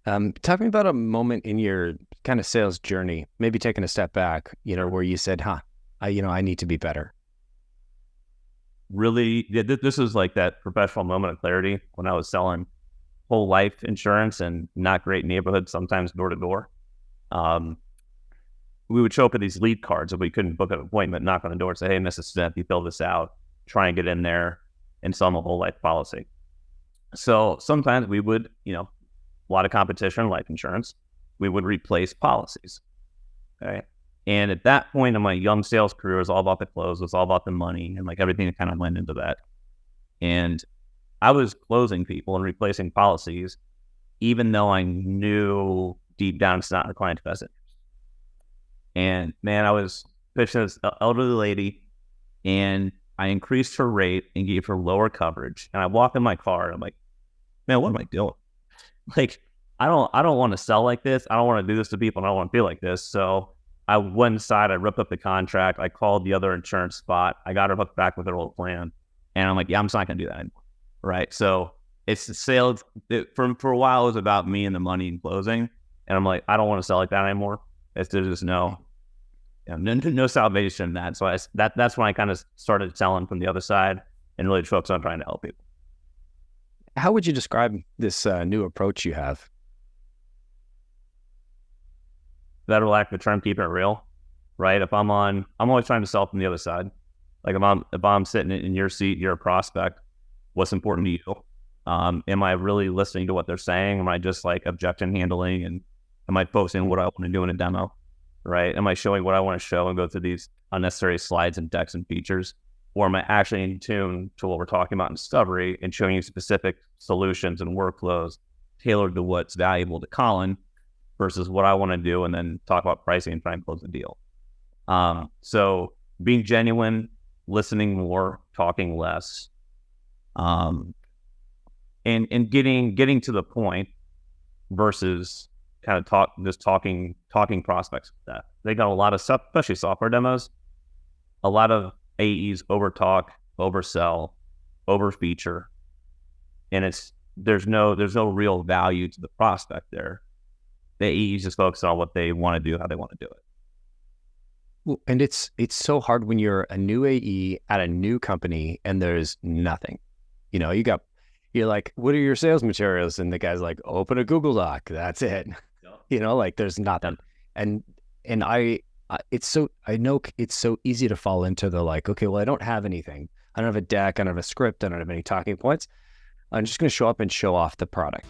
Talk to me about a moment in your kind of sales journey, maybe taking a step back, where you said, I need to be better. Really, yeah, this was like that professional moment of clarity when I was selling whole life insurance and not great neighborhoods, sometimes door to door. Um, we would show up at these lead cards if we couldn't book an appointment, knock on the door, say, "Hey, Mrs. Smith, you fill this out, try and get in there and sell them a whole life policy." So sometimes we would, a lot of competition in life insurance, we would replace policies. Okay. And at that point in my young sales career, it was all about the close, it was all about the money and like everything that kind of went into that. And I was closing people and replacing policies, even though I knew deep down it's not in the client's best interest. And man, I was pitching this elderly lady and I increased her rate and gave her lower coverage. And I walk in my car and I'm like, man, what am I doing? Like, I don't want to sell like this. I don't want to do this to people. And I don't want to feel like this. So I went inside, I ripped up the contract. I called the other insurance spot. I got her hooked back with her old plan. And I'm like, yeah, I'm just not going to do that anymore. Right. So it's the sales. For a while, it was about me and the money and closing. And I'm like, I don't want to sell like that anymore. There's just no salvation in that. So that's when I kind of started selling from the other side and really focused on trying to help people. How would you describe this new approach you have? Better lack of a term, keeping it real, right? I'm always trying to sell from the other side. Like if I'm sitting in your seat, you're a prospect. What's important to you? Am I really listening to what they're saying? Am I just like objection handling? And am I focusing on what I want to do in a demo? Right? Am I showing what I want to show and go through these unnecessary slides and decks and features? Or am I actually in tune to what we're talking about in discovery and showing you specific solutions and workflows tailored to what's valuable to Colin versus what I want to do, and then talk about pricing and try and close the deal. So being genuine, listening more, talking less, and getting to the point versus kind of talking prospects with that. They got a lot of stuff, especially software demos, a lot of AEs over talk, oversell, over feature, and there's no real value to the prospect there. The AEs just focus on what they want to do, how they want to do it. Well, and it's so hard when you're a new AE at a new company and there's nothing. You're like, what are your sales materials? And the guy's like, open a Google Doc. That's it. Yeah. Like there's nothing. And I know it's so easy to fall into the like, okay, well, I don't have anything. I don't have a deck. I don't have a script. I don't have any talking points. I'm just going to show up and show off the product.